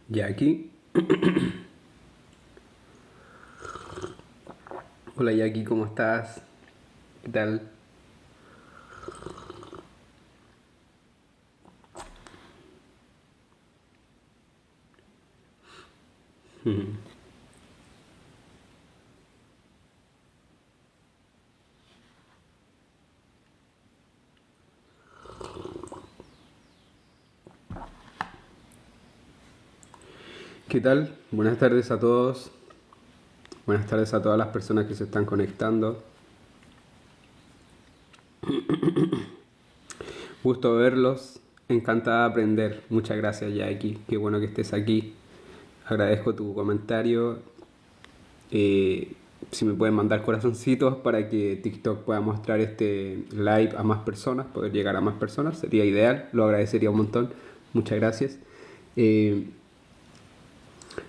Jackie. Hola Jackie, ¿cómo estás? ¿Qué tal? ¿Qué tal? Buenas tardes a todos. Buenas tardes a todas las personas que se están conectando. Gusto verlos. Encantada de aprender. Muchas gracias Jackie. Qué bueno que estés aquí. Agradezco tu comentario. Si me pueden mandar corazoncitos para que TikTok pueda mostrar este live a más personas, poder llegar a más personas, sería ideal, lo agradecería un montón. Muchas gracias. Eh,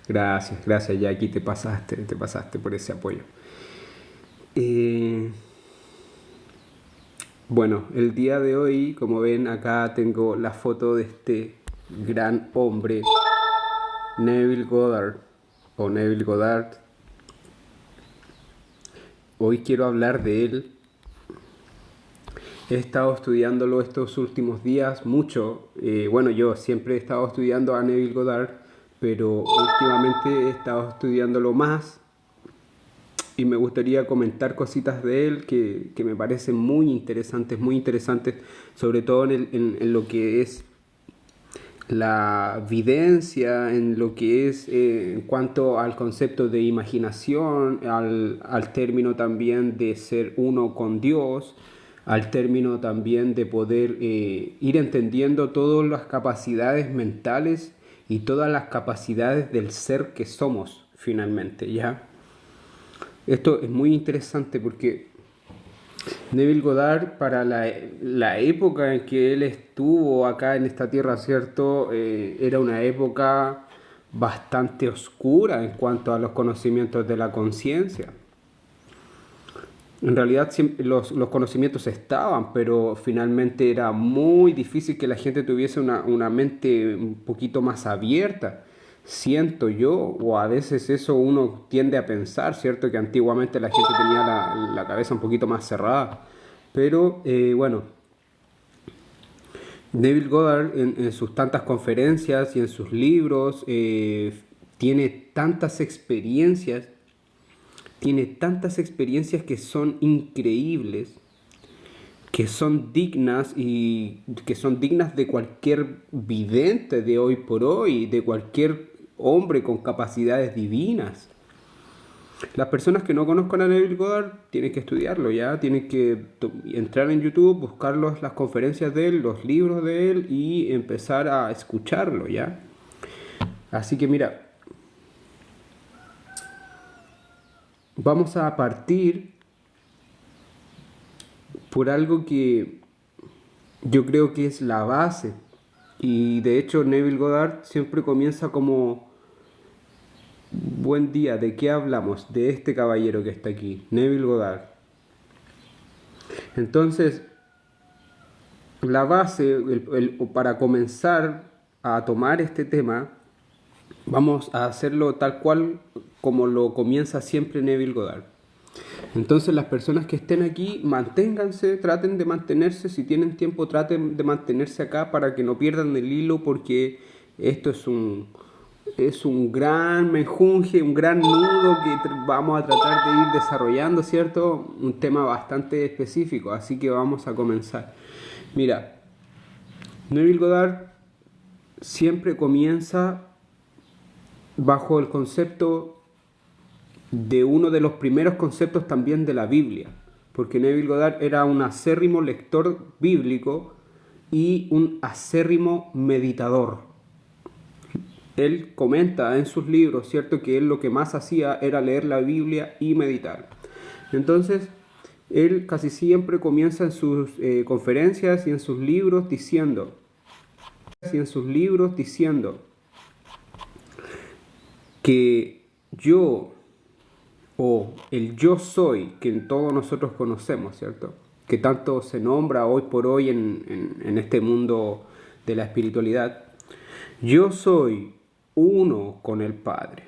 gracias Jackie, te pasaste por ese apoyo. Eh, bueno, el día de hoy, como ven, acá tengo la foto de este gran hombre, Neville Goddard, o Neville Goddard. Hoy quiero hablar de él. He estado estudiándolo estos últimos días mucho. Bueno, yo siempre he estado estudiando a Neville Goddard, pero últimamente he estado estudiándolo más y me gustaría comentar cositas de él que me parecen muy interesantes, sobre todo en lo que es la videncia, en lo que es en cuanto al concepto de imaginación, al término también de ser uno con Dios, al término también de poder ir entendiendo todas las capacidades mentales y todas las capacidades del ser que somos finalmente, ¿ya? Esto es muy interesante porque Neville Goddard, para la época en que él estuvo acá en esta tierra, ¿cierto? Era una época bastante oscura en cuanto a los conocimientos de la conciencia. En realidad los conocimientos estaban, pero finalmente era muy difícil que la gente tuviese una mente un poquito más abierta. Siento yo, o a veces eso uno tiende a pensar, ¿cierto? Que antiguamente la gente tenía la cabeza un poquito más cerrada. Pero bueno, Neville Goddard en sus tantas conferencias y en sus libros tiene tantas experiencias, tiene tantas experiencias que son increíbles, que son dignas y que son dignas de cualquier vidente de hoy por hoy, de cualquier hombre con capacidades divinas. Las personas que no conozcan a Neville Goddard tienen que estudiarlo, ya tienen que entrar en YouTube, buscar las conferencias de él, los libros de él y empezar a escucharlo, ya. Así que mira, vamos a partir por algo que yo creo que es la base. Y de hecho Neville Goddard siempre comienza como: buen día, ¿de qué hablamos? De este caballero que está aquí, Neville Goddard. Entonces, la base, para comenzar a tomar este tema, vamos a hacerlo tal cual como lo comienza siempre Neville Goddard. Entonces las personas que estén aquí, manténganse, traten de mantenerse, si tienen tiempo traten de mantenerse acá para que no pierdan el hilo, porque esto es un gran menjunje, un gran nudo que vamos a tratar de ir desarrollando, ¿cierto? Un tema bastante específico, así que vamos a comenzar. Mira, Neville Goddard siempre comienza bajo el concepto de uno de los primeros conceptos también de la Biblia, porque Neville Goddard era un acérrimo lector bíblico y un acérrimo meditador. Él comenta en sus libros, ¿cierto?, que él lo que más hacía era leer la Biblia y meditar. Entonces, él casi siempre comienza en sus conferencias y en sus libros diciendo, que yo, o el yo soy, que todos nosotros conocemos, ¿cierto?, que tanto se nombra hoy por hoy en este mundo de la espiritualidad, yo soy uno con el Padre.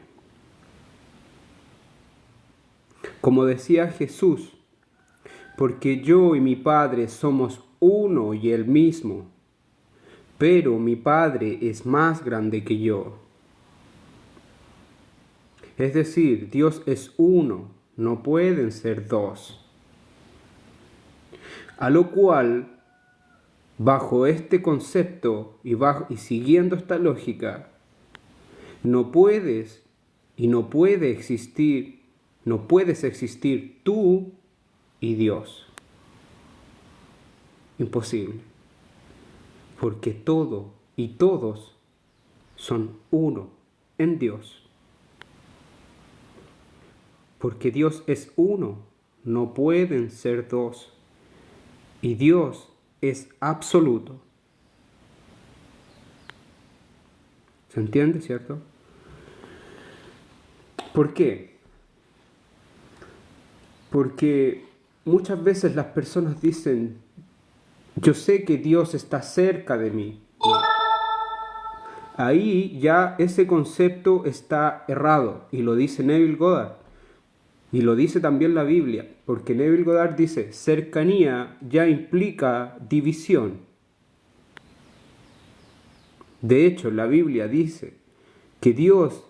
Como decía Jesús, porque yo y mi Padre somos uno y el mismo, pero mi Padre es más grande que yo. Es decir, Dios es uno, no pueden ser dos. A lo cual, bajo este concepto y siguiendo esta lógica, no puedes existir tú y Dios. Imposible. Porque todo y todos son uno en Dios. Porque Dios es uno, no pueden ser dos. Y Dios es absoluto. ¿Se entiende, cierto? ¿Por qué? Porque muchas veces las personas dicen, yo sé que Dios está cerca de mí. No. Ahí ya ese concepto está errado, y lo dice Neville Goddard, y lo dice también la Biblia, porque Neville Goddard dice, cercanía ya implica división. De hecho, la Biblia dice que Dios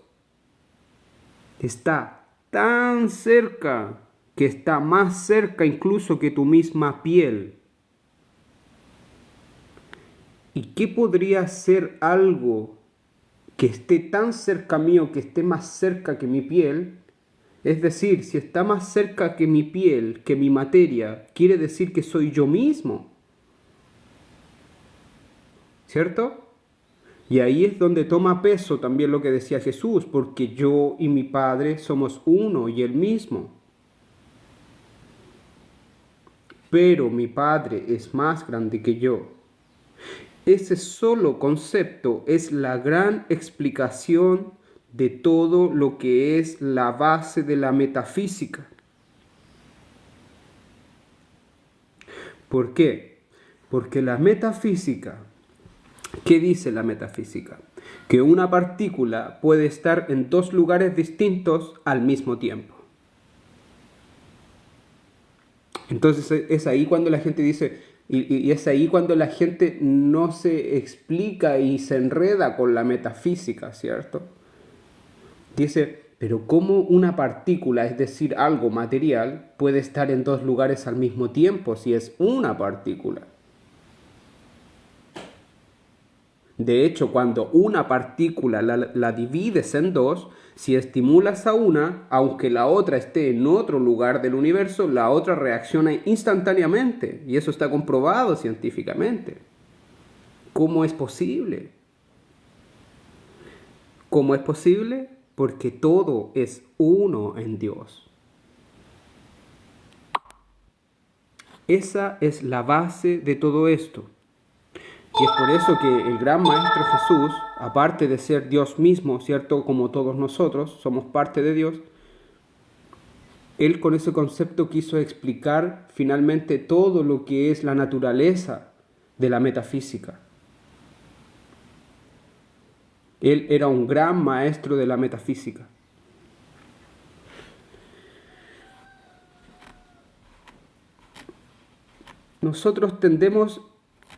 está tan cerca, que está más cerca incluso que tu misma piel. ¿Y qué podría ser algo que esté tan cerca mío, que esté más cerca que mi piel? Es decir, si está más cerca que mi piel, que mi materia, quiere decir que soy yo mismo. ¿Cierto? Y ahí es donde toma peso también lo que decía Jesús, porque yo y mi Padre somos uno y el mismo. Pero mi Padre es más grande que yo. Ese solo concepto es la gran explicación de todo lo que es la base de la metafísica. ¿Por qué? Porque la metafísica, ¿qué dice la metafísica? Que una partícula puede estar en dos lugares distintos al mismo tiempo. Entonces es ahí cuando la gente dice, y es ahí cuando la gente no se explica y se enreda con la metafísica, ¿cierto? Dice, pero ¿cómo una partícula, es decir, algo material, puede estar en dos lugares al mismo tiempo si es una partícula? De hecho, cuando una partícula la divides en dos, si estimulas a una, aunque la otra esté en otro lugar del universo, la otra reacciona instantáneamente. Y eso está comprobado científicamente. ¿Cómo es posible? ¿Cómo es posible? Porque todo es uno en Dios. Esa es la base de todo esto. Y es por eso que el gran Maestro Jesús, aparte de ser Dios mismo, ¿cierto? Como todos nosotros, somos parte de Dios, Él con ese concepto quiso explicar finalmente todo lo que es la naturaleza de la metafísica. Él era un gran maestro de la metafísica. Nosotros tendemos,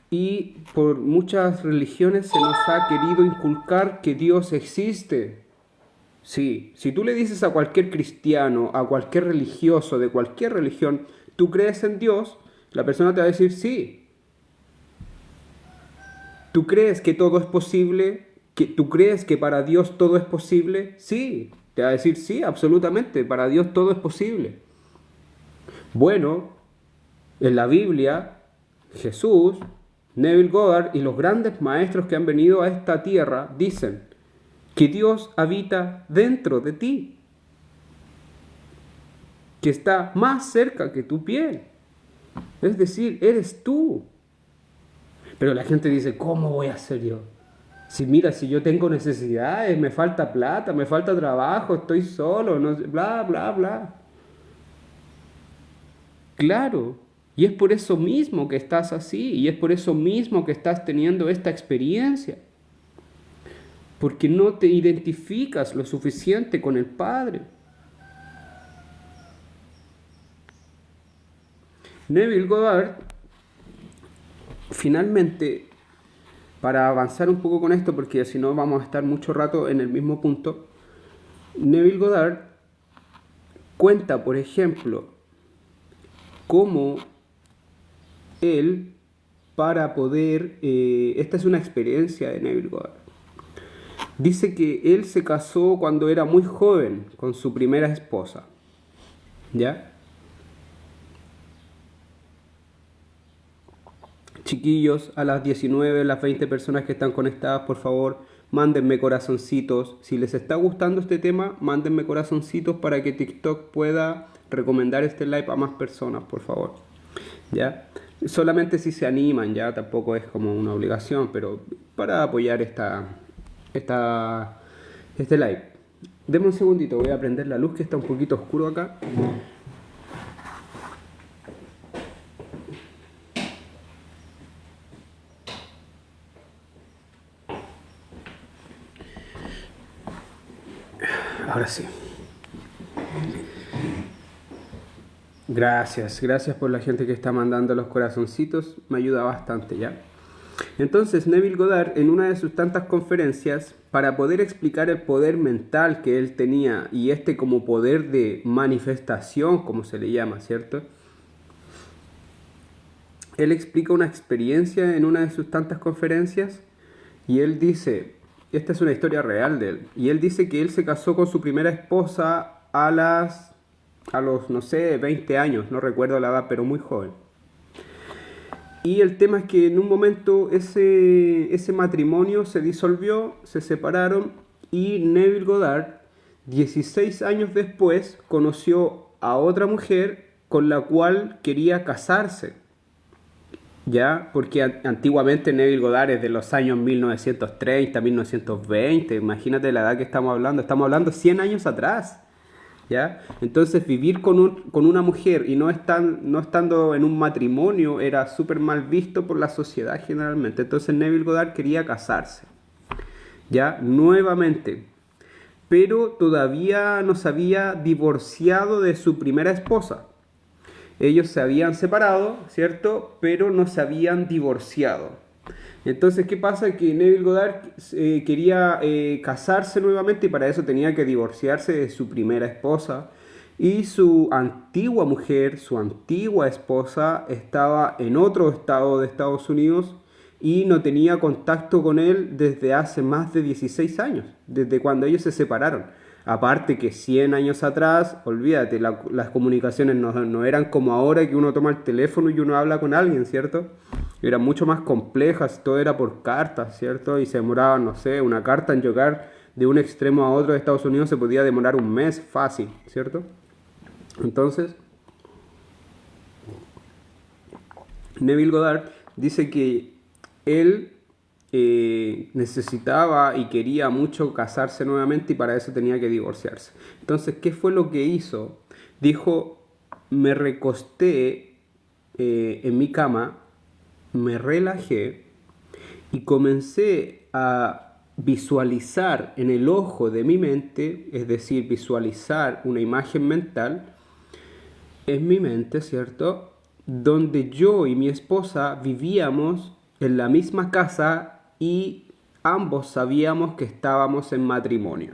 y por muchas religiones se nos ha querido inculcar que Dios existe. Sí, si tú le dices a cualquier cristiano, a cualquier religioso de cualquier religión, ¿tú crees en Dios? La persona te va a decir sí. ¿Tú crees que todo es posible? ¿Tú crees que para Dios todo es posible? Sí, te va a decir sí, absolutamente, para Dios todo es posible. Bueno, en la Biblia, Jesús Neville Goddard y los grandes maestros que han venido a esta tierra dicen que Dios habita dentro de ti, que está más cerca que tu piel. Es decir, eres tú. Pero la gente dice, ¿cómo voy a ser yo? Si mira, si yo tengo necesidades, me falta plata, me falta trabajo, estoy solo, no, bla, bla, bla. Claro, y es por eso mismo que estás así, y es por eso mismo que estás teniendo esta experiencia. Porque no te identificas lo suficiente con el Padre. Neville Goddard, finalmente, para avanzar un poco con esto, porque si no vamos a estar mucho rato en el mismo punto, Neville Goddard cuenta, por ejemplo, cómo él, para poder, esta es una experiencia de Neville Goddard, dice que él se casó cuando era muy joven con su primera esposa, ¿ya? Chiquillos, a las 19, las 20 personas que están conectadas, por favor, mándenme corazoncitos. Si les está gustando este tema, mándenme corazoncitos para que TikTok pueda recomendar este live a más personas, por favor. ¿Ya? Solamente si se animan, ya tampoco es como una obligación, pero para apoyar este live. Deme un segundito, voy a prender la luz que está un poquito oscuro acá. Ahora sí. Gracias por la gente que está mandando los corazoncitos, me ayuda bastante, ¿ya? Entonces Neville Goddard, en una de sus tantas conferencias, para poder explicar el poder mental que él tenía y este como poder de manifestación, como se le llama, ¿cierto? Él explica una experiencia en una de sus tantas conferencias y él dice, esta es una historia real de él, y él dice que él se casó con su primera esposa a los, no sé, 20 años, no recuerdo la edad, pero muy joven. Y el tema es que en un momento ese matrimonio se disolvió, se separaron y Neville Goddard, 16 años después, conoció a otra mujer con la cual quería casarse. ¿Ya? Porque antiguamente Neville Goddard es de los años 1930, 1920, imagínate la edad que estamos hablando 100 años atrás. ¿Ya? Entonces vivir con una mujer y no estando en un matrimonio era súper mal visto por la sociedad generalmente. Entonces Neville Goddard quería casarse, ¿ya? Nuevamente, pero todavía no se había divorciado de su primera esposa. Ellos se habían separado, ¿cierto? Pero no se habían divorciado. Entonces, ¿qué pasa? Que Neville Goddard quería casarse nuevamente y para eso tenía que divorciarse de su primera esposa. Y su antigua mujer, su antigua esposa, estaba en otro estado de Estados Unidos y no tenía contacto con él desde hace más de 16 años, desde cuando ellos se separaron. Aparte que 100 años atrás, olvídate, las comunicaciones no eran como ahora que uno toma el teléfono y uno habla con alguien, ¿cierto? Eran mucho más complejas, todo era por cartas, ¿cierto? Y se demoraba, no sé, una carta en llegar de un extremo a otro de Estados Unidos se podía demorar un mes fácil, ¿cierto? Entonces, Neville Goddard dice que él necesitaba y quería mucho casarse nuevamente y para eso tenía que divorciarse. Entonces, ¿qué fue lo que hizo? Dijo, me recosté en mi cama, me relajé y comencé a visualizar en el ojo de mi mente, es decir, visualizar una imagen mental en mi mente, ¿cierto? Donde yo y mi esposa vivíamos en la misma casa y ambos sabíamos que estábamos en matrimonio.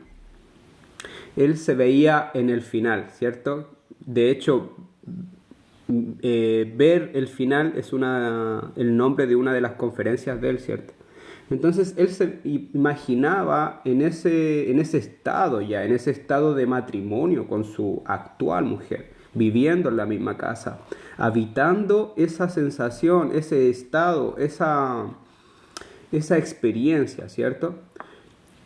Él se veía en el final, ¿cierto? De hecho, ver el final es el nombre de una de las conferencias de él, ¿cierto? Entonces él se imaginaba en ese estado ya, en ese estado de matrimonio con su actual mujer. viviendo en la misma casa, habitando esa sensación, ese estado, esa experiencia, ¿cierto?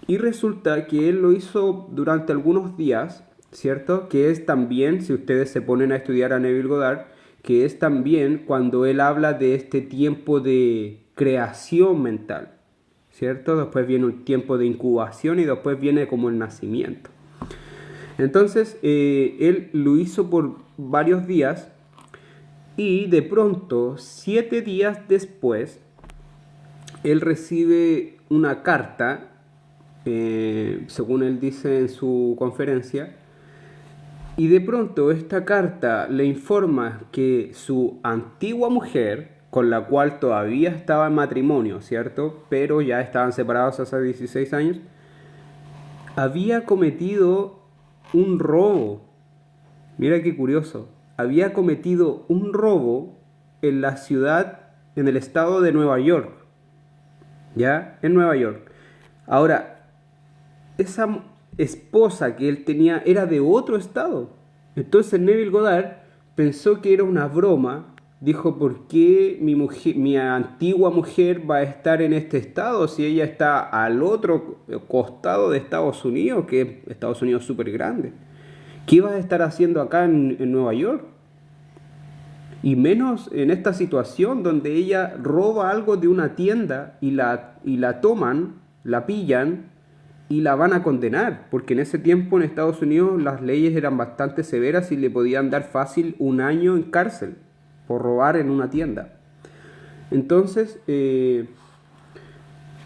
Y resulta que él lo hizo durante algunos días, ¿cierto? Que es también, si ustedes se ponen a estudiar a Neville Goddard, que es también cuando él habla de este tiempo de creación mental, ¿cierto? Después viene un tiempo de incubación y después viene como el nacimiento. Entonces, él lo hizo por varios días y de pronto, 7 días después, él recibe una carta, según él dice en su conferencia, y de pronto esta carta le informa que su antigua mujer, con la cual todavía estaba en matrimonio, ¿cierto? Pero ya estaban separados hace 16 años, había cometido un robo. Mira qué curioso. Había cometido un robo en la ciudad, en el estado de Nueva York. ¿Ya? En Nueva York. Ahora, esa esposa que él tenía era de otro estado. Entonces Neville Goddard pensó que era una broma. Dijo, ¿por qué mi antigua mujer va a estar en este estado si ella está al otro costado de Estados Unidos, que es Estados Unidos súper grande? ¿Qué va a estar haciendo acá en Nueva York? Y menos en esta situación donde ella roba algo de una tienda y la toman, la pillan y la van a condenar. Porque en ese tiempo en Estados Unidos las leyes eran bastante severas y le podían dar fácil 1 año en cárcel por robar en una tienda. Entonces, le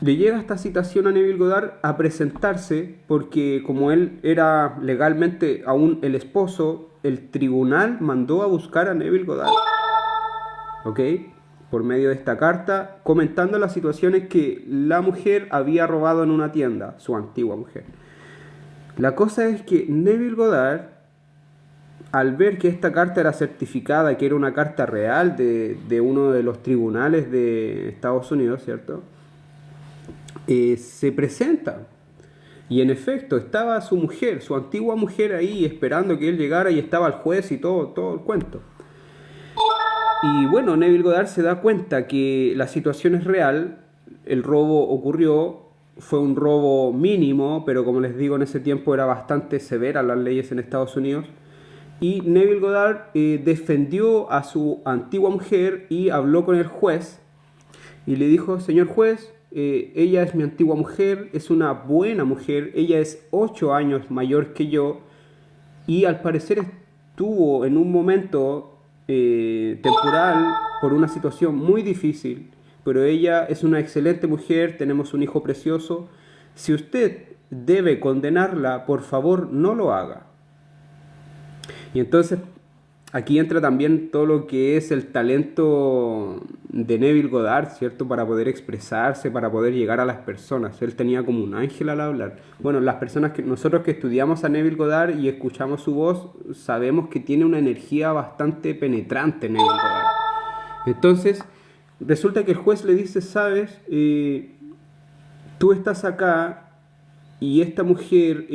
llega esta citación a Neville Goddard a presentarse porque como él era legalmente aún el esposo, el tribunal mandó a buscar a Neville Goddard, ¿ok? Por medio de esta carta, comentando las situaciones que la mujer había robado en una tienda, su antigua mujer. La cosa es que Neville Goddard, al ver que esta carta era certificada, que era una carta real de uno de los tribunales de Estados Unidos, ¿cierto? Se presenta. Y en efecto, estaba su mujer, su antigua mujer ahí esperando que él llegara y estaba el juez y todo el cuento. Y bueno, Neville Goddard se da cuenta que la situación es real, el robo ocurrió, fue un robo mínimo, pero como les digo, en ese tiempo era bastante severa las leyes en Estados Unidos. Y Neville Goddard defendió a su antigua mujer y habló con el juez y le dijo, señor juez, ella es mi antigua mujer, es una buena mujer, ella es 8 años mayor que yo y al parecer estuvo en un momento temporal por una situación muy difícil, pero ella es una excelente mujer, tenemos un hijo precioso. Si usted debe condenarla, por favor no lo haga. Y entonces aquí entra también todo lo que es el talento de Neville Goddard, ¿cierto? Para poder expresarse, para poder llegar a las personas. Él tenía como un ángel al hablar. Bueno, las personas nosotros que estudiamos a Neville Goddard y escuchamos su voz, sabemos que tiene una energía bastante penetrante Neville Goddard. Entonces, resulta que el juez le dice, sabes, tú estás acá y esta mujer,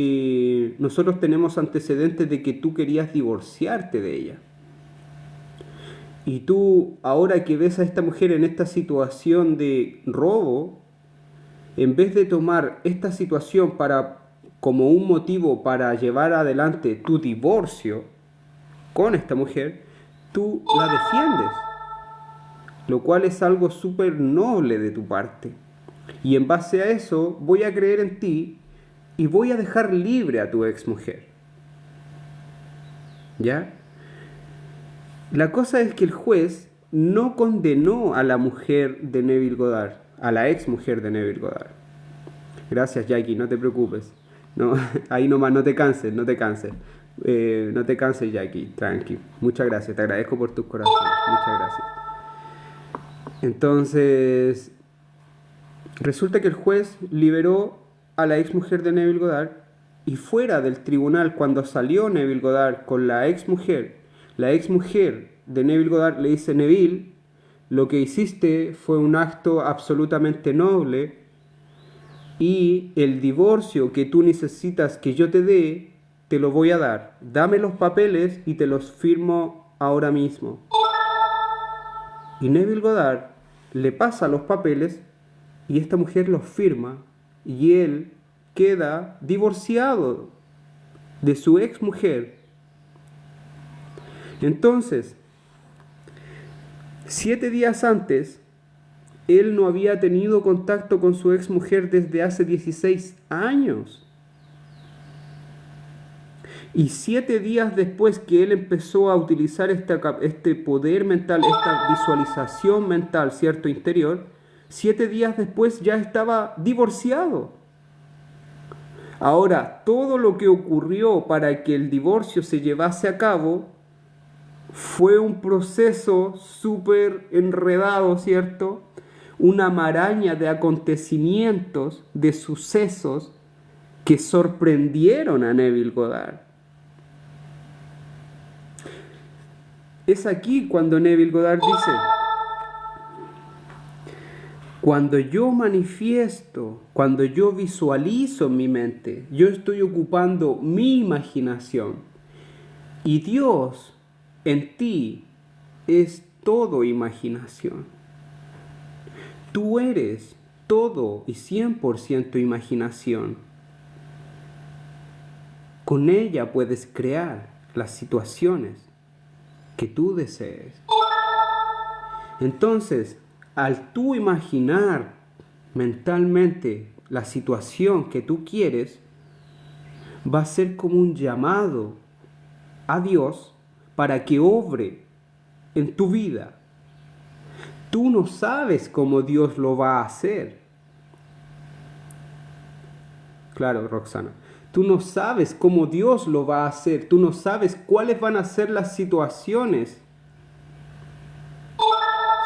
nosotros tenemos antecedentes de que tú querías divorciarte de ella. Y tú, ahora que ves a esta mujer en esta situación de robo, en vez de tomar esta situación como un motivo para llevar adelante tu divorcio con esta mujer, tú la defiendes. Lo cual es algo súper noble de tu parte. Y en base a eso, voy a creer en ti y voy a dejar libre a tu ex mujer. ¿Ya? La cosa es que el juez no condenó a la mujer de Neville Goddard, a la ex mujer de Neville Goddard. Gracias, Jackie, no te preocupes. No, ahí nomás, no te canses. No te canses, Jackie, tranqui. Muchas gracias, te agradezco por tus corazones. Muchas gracias. Entonces, resulta que el juez liberó a la ex mujer de Neville Goddard y fuera del tribunal, cuando salió Neville Goddard con la ex mujer de Neville Goddard le dice, Neville, lo que hiciste fue un acto absolutamente noble y el divorcio que tú necesitas que yo te dé te lo voy a dar. Dame los papeles y te los firmo ahora mismo. Y Neville Goddard le pasa los papeles y esta mujer los firma y él queda divorciado de su ex mujer. Entonces, 7 días antes, él no había tenido contacto con su ex mujer desde hace 16 años. Y 7 días después que él empezó a utilizar este poder mental, esta visualización mental, ¿cierto? Interior, 7 días después ya estaba divorciado. Ahora, todo lo que ocurrió para que el divorcio se llevase a cabo fue un proceso súper enredado, ¿cierto? Una maraña de acontecimientos, de sucesos que sorprendieron a Neville Goddard. Es aquí cuando Neville Goddard dice: cuando yo manifiesto, cuando yo visualizo en mi mente, yo estoy ocupando mi imaginación. Y Dios en ti es todo imaginación. Tú eres todo y 100% imaginación. Con ella puedes crear las situaciones que tú desees. Entonces, al tú imaginar mentalmente la situación que tú quieres, va a ser como un llamado a Dios para que obre en tu vida. Tú no sabes cómo Dios lo va a hacer. Claro, Roxana. Tú no sabes cómo Dios lo va a hacer. Tú no sabes cuáles van a ser las situaciones.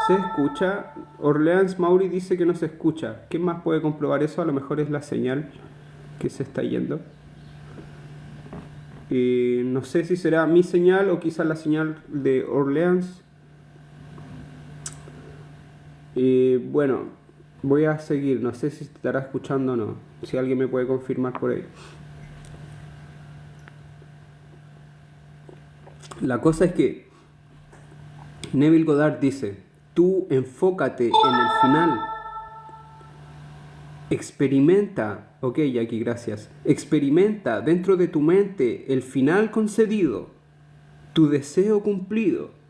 ¿Se escucha? Orleans Mauri dice que no se escucha. ¿Quién más puede comprobar eso? A lo mejor es la señal que se está yendo. No sé si será mi señal o quizás la señal de Orleans. Bueno, voy a seguir. No sé si se estará escuchando o no. Si alguien me puede confirmar por ahí. La cosa es que Neville Goddard dice: tú enfócate en el final. Experimenta, ok Jackie, gracias. Experimenta dentro de tu mente el final concedido, tu deseo cumplido.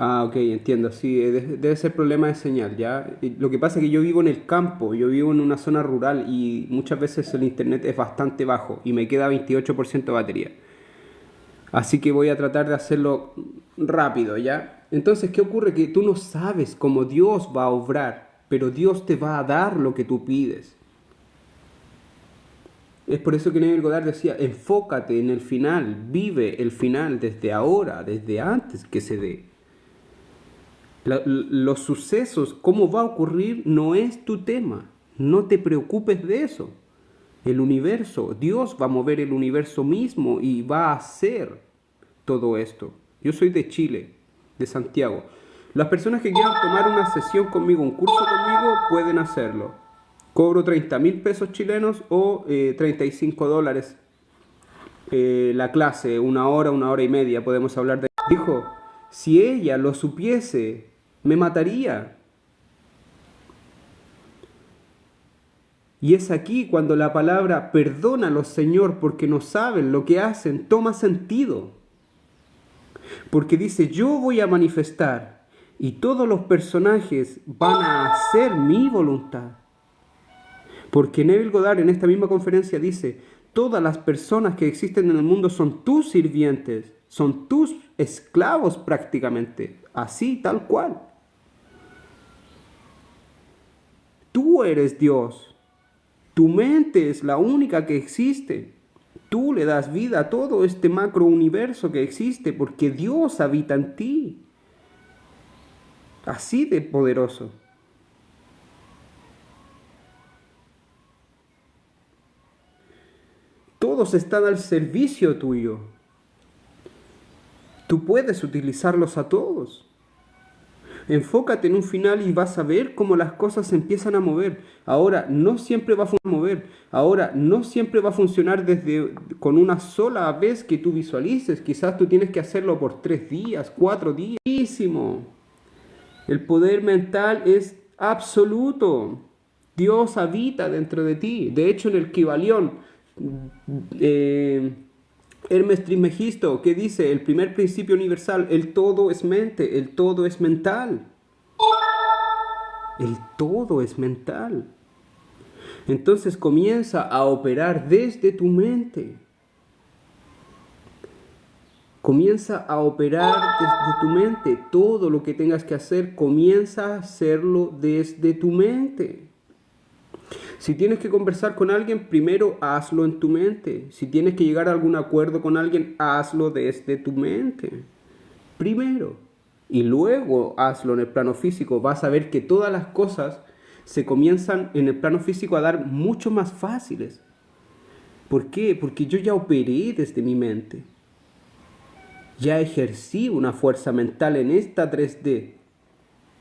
Ah, ok, entiendo, sí, debe ser problema de señal, ¿ya? Lo que pasa es que yo vivo en el campo, yo vivo en una zona rural y muchas veces el internet es bastante bajo y me queda 28% de batería. Así que voy a tratar de hacerlo rápido, ¿ya? Entonces, ¿qué ocurre? Que tú no sabes cómo Dios va a obrar, pero Dios te va a dar lo que tú pides. Es por eso que Neville Goddard decía: enfócate en el final, vive el final desde ahora, desde antes que se dé. Los sucesos, cómo va a ocurrir, no es tu tema. No te preocupes de eso. El universo, Dios va a mover el universo mismo y va a hacer todo esto. Yo soy de Chile, de Santiago. Las personas que quieran tomar una sesión conmigo, un curso conmigo, pueden hacerlo. Cobro 30.000 pesos chilenos o $35 la clase, 1 hora, 1 hora y media, podemos hablar de... Dijo: si ella lo supiese, me mataría. Y es aquí cuando la palabra perdónalos, Señor, porque no saben lo que hacen, toma sentido. Porque dice: yo voy a manifestar y todos los personajes van a hacer mi voluntad. Porque Neville Goddard en esta misma conferencia dice: todas las personas que existen en el mundo son tus sirvientes, son tus esclavos prácticamente, así, tal cual. Tú eres Dios. Tu mente es la única que existe. Tú le das vida a todo este macro universo que existe porque Dios habita en ti. Así de poderoso. Todos están al servicio tuyo. Tú puedes utilizarlos a todos. Enfócate en un final y vas a ver cómo las cosas se empiezan a mover. Ahora, no siempre va a mover. Ahora, no siempre va a funcionar con una sola vez que tú visualices. Quizás tú tienes que hacerlo por 3 días, 4 días. Muchísimo. El poder mental es absoluto. Dios habita dentro de ti. De hecho, en el Kybalión, Hermes Trismegisto, que dice, el primer principio universal, el todo es mente, el todo es mental. El todo es mental. Entonces comienza a operar desde tu mente. Comienza a operar desde tu mente. Todo lo que tengas que hacer, comienza a hacerlo desde tu mente. Si tienes que conversar con alguien, primero hazlo en tu mente. Si tienes que llegar a algún acuerdo con alguien, hazlo desde tu mente. Primero. Y luego hazlo en el plano físico. Vas a ver que todas las cosas se comienzan en el plano físico a dar mucho más fáciles. ¿Por qué? Porque yo ya operé desde mi mente. Ya ejercí una fuerza mental en esta 3D.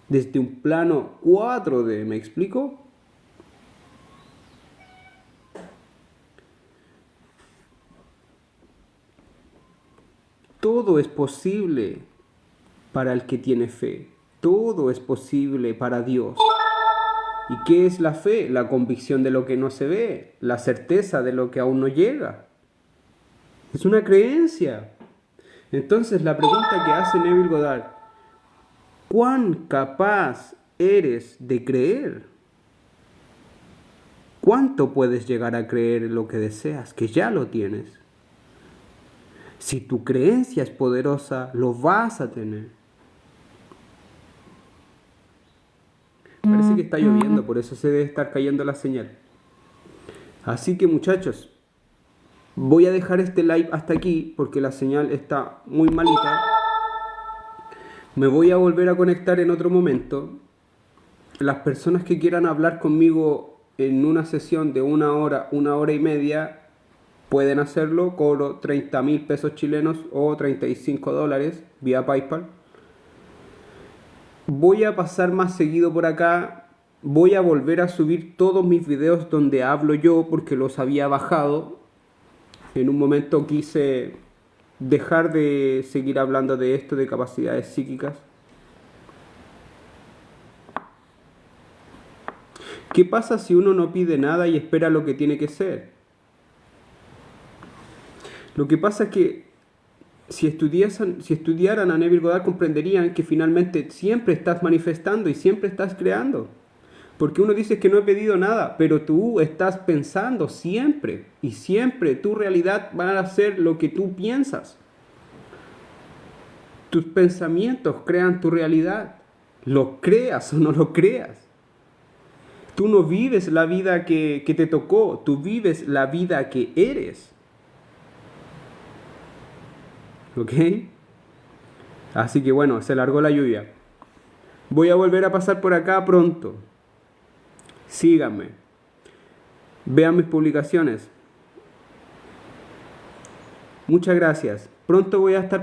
Desde un plano 4D. ¿Me explico? Todo es posible para el que tiene fe. Todo es posible para Dios. ¿Y qué es la fe? La convicción de lo que no se ve, la certeza de lo que aún no llega. Es una creencia. Entonces la pregunta que hace Neville Goddard, ¿cuán capaz eres de creer? ¿Cuánto puedes llegar a creer lo que deseas? Que ya lo tienes. Si tu creencia es poderosa, lo vas a tener. Parece que está lloviendo, por eso se debe estar cayendo la señal. Así que muchachos, voy a dejar este live hasta aquí porque la señal está muy malita. Me voy a volver a conectar en otro momento. Las personas que quieran hablar conmigo en una sesión de 1 hora y media, pueden hacerlo. Cobro 30.000 pesos chilenos o $35 vía PayPal. Voy a pasar más seguido por acá. Voy a volver a subir todos mis videos donde hablo yo porque los había bajado. En un momento quise dejar de seguir hablando de esto, de capacidades psíquicas. ¿Qué pasa si uno no pide nada y espera lo que tiene que ser? Lo que pasa es que si estudiaran a Neville Goddard comprenderían que finalmente siempre estás manifestando y siempre estás creando. Porque uno dice que no he pedido nada, pero tú estás pensando siempre. Y siempre tu realidad va a ser lo que tú piensas. Tus pensamientos crean tu realidad. Lo creas o no lo creas. Tú no vives la vida que te tocó, tú vives la vida que eres. ¿Ok? Así que bueno, se largó la lluvia. Voy a volver a pasar por acá pronto. Síganme. Vean mis publicaciones. Muchas gracias. Pronto voy a estar